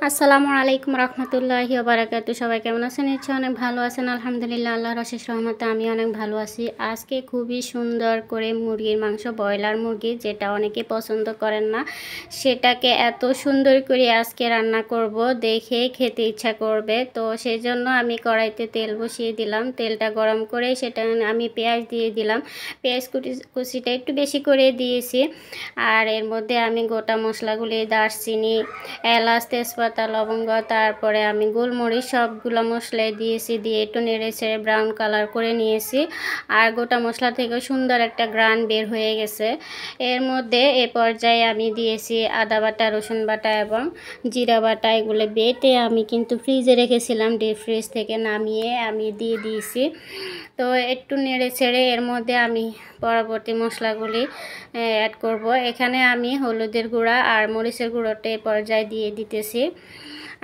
আসসালামু আলাইকুম রহমতুল্লাহি ওয়া বারাকাতুহু। সবাই কেমন আছেন? নিশ্চয়ই অনেক ভালো আছেন। আলহামদুলিল্লাহ, আল্লাহর অশেষ রহমতে আমি অনেক ভালো আছি। আজকে খুবই সুন্দর করে মুরগির মাংস, ব্রয়লার মুরগি যেটা অনেকে পছন্দ করেন না, সেটাকে এত সুন্দর করে আজকে রান্না করব, দেখে খেতে ইচ্ছা করবে। তো সেই জন্য আমি কড়াইতে তেল বসিয়ে দিলাম। তেলটা গরম করে সেটা আমি পেঁয়াজ দিয়ে দিলাম। পেঁয়াজ কুচিটা একটু বেশি করে দিয়েছি। আর এর মধ্যে আমি গোটা মশলাগুলি, দারচিনি, এলাচ, তেজপাতা, লবঙ্গ, তারপরে আমি গোলমরিচ সবগুলো মশলাই দিয়েছি। দিয়ে একটু নেড়ে ছেড়ে ব্রাউন কালার করে নিয়েছি। আর গোটা মশলা থেকে সুন্দর একটা ঘ্রাণ বের হয়ে গেছে। এর মধ্যে এ পর্যায়ে আমি দিয়েছি আদা বাটা, রসুন বাটা এবং জিরা বাটা। এগুলো বেটে আমি কিন্তু ফ্রিজে রেখেছিলাম, ডিপ ফ্রিজ থেকে নামিয়ে আমি দিয়ে দিয়েছি। তো একটু নেড়ে ছেড়ে এর মধ্যে আমি পরবর্তী মশলাগুলি অ্যাড করব। এখানে আমি হলুদের গুঁড়া আর মরিচের গুঁড়োটা এই পর্যায়ে দিয়ে দিতেছি।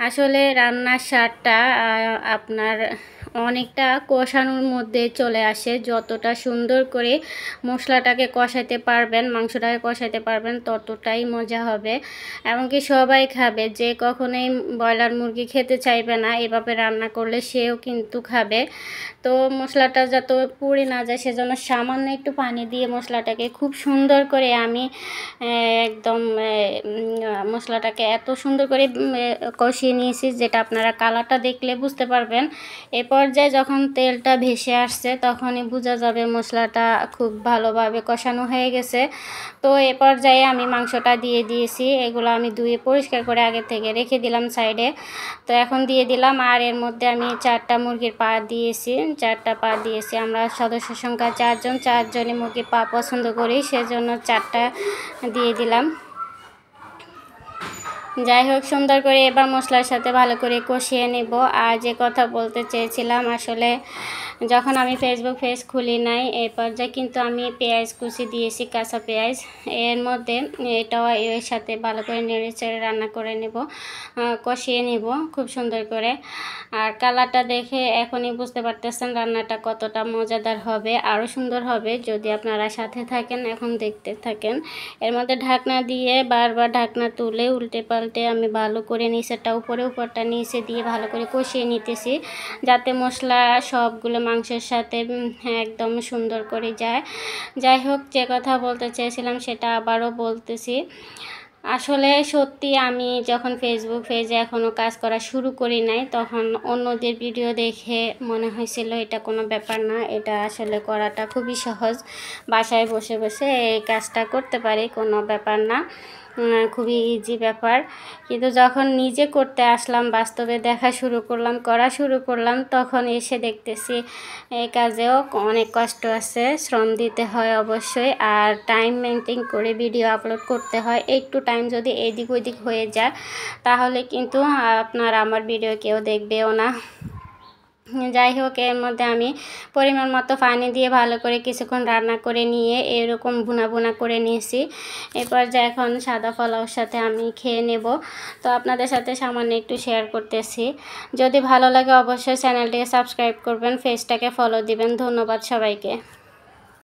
আসলে রান্নার স্বাদটা আপনার অনেকটা কষানোর মধ্যে চলে আসে। যতটা সুন্দর করে মশলাটাকে কষাতে পারবেন, মাংসটাকে কষাতে পারবেন, ততটাই মজা হবে। এমনকি সবাই খাবে। যে কখনোই ব্রয়লার মুরগি খেতে চাইবে না, এভাবে রান্না করলে সেও কিন্তু খাবে। তো মশলাটা যত পুড়ে না যায় সেজন্য সামান্য একটু পানি দিয়ে মশলাটাকে খুব সুন্দর করে আমি একদম মশলাটাকে এত সুন্দর করে কষিয়ে নিয়েছি, যেটা আপনারা কালারটা দেখলে বুঝতে পারবেন। এ পর্যায়ে যখন তেলটা ভেসে আসছে তখনই বোঝা যাবে মশলাটা খুব ভালোভাবে কষানো হয়ে গেছে। তো এ পর্যায়ে আমি মাংসটা দিয়ে দিয়েছি। এগুলো আমি ধুয়ে পরিষ্কার করে আগে থেকে রেখে দিলাম সাইডে। তো এখন দিয়ে দিলাম। আর এর মধ্যে আমি 4টা মুরগির পা দিয়েছি। 4টা পা দিয়েছি। আমরা সদস্য সংখ্যা 4 জন, 4 জনই মুরগির পা পছন্দ করি, সেজন্য 4টা দিয়ে দিলাম। যাই হোক, সুন্দর করে এবার মশলার সাথে ভালো করে কষিয়ে নেব। আর যে কথা বলতে চেয়েছিলাম, আসলে যখন আমি ফেসবুক পেজ খুলি নাই, এই পর্যায়ে কিন্তু আমি পেঁয়াজ কুচি দিয়েছি, কাঁচা পেঁয়াজ। এর মধ্যে এটাও এর সাথে ভালো করে নেড়ে চেড়ে রান্না করে নেব, কষিয়ে নেব খুব সুন্দর করে। আর কালারটা দেখে এখনই বুঝতে পারতেছেন রান্নাটা কতটা মজাদার হবে। আরও সুন্দর হবে যদি আপনারা সাথে থাকেন, এখন দেখতে থাকেন। এর মধ্যে ঢাকনা দিয়ে বারবার ঢাকনা তুলে উল্টে পাল্টে আমি ভালো করে নিচেরটা উপরে, উপরটা নিচে দিয়ে ভালো করে কষিয়ে নিতেছি, যাতে মশলা সবগুলো মাংসের সাথে একদম সুন্দর করে যায়। যাই হোক, যে কথা বলতে চেয়েছিলাম সেটা আবারও বলতেছি। আসলে সত্যি আমি যখন ফেসবুক পেজে এখনও কাজ করা শুরু করি নাই, তখন অন্যদের ভিডিও দেখে মনে হয়েছিল এটা কোনো ব্যাপার না, এটা আসলে করাটা খুবই সহজ। বাসায় বসে বসে এই কাজটা করতে পারি, কোনো ব্যাপার না, খুবই ইজি ব্যাপার। কিন্তু যখন নিজে করতে আসলাম, বাস্তবে দেখা শুরু করলাম, করা শুরু করলাম, তখন এসে দেখতেছি এই কাজেও অনেক কষ্ট আছে, শ্রম দিতে হয় অবশ্যই। আর টাইম মেনটেন করে ভিডিও আপলোড করতে হয়। একটু টাইম যদি এদিক ওদিক হয়ে যায় তাহলে কিন্তু আপনার আমার ভিডিও কেউ দেখবেও না। যাই হোক, এর মধ্যে আমি পরিমাণ মতো পানি দিয়ে ভালো করে কিছুক্ষণ রান্না করে নিয়ে এরকম ভুনা ভুনা করে নিয়েছি। এরপর যে এখন সাদা পোলাওর সাথে আমি খেয়ে নেব। তো আপনাদের সাথে সামান্য একটু শেয়ার করতেছি। যদি ভালো লাগে অবশ্যই চ্যানেলটিকে সাবস্ক্রাইব করবেন, পেজটাকে ফলো দিবেন। ধন্যবাদ সবাইকে।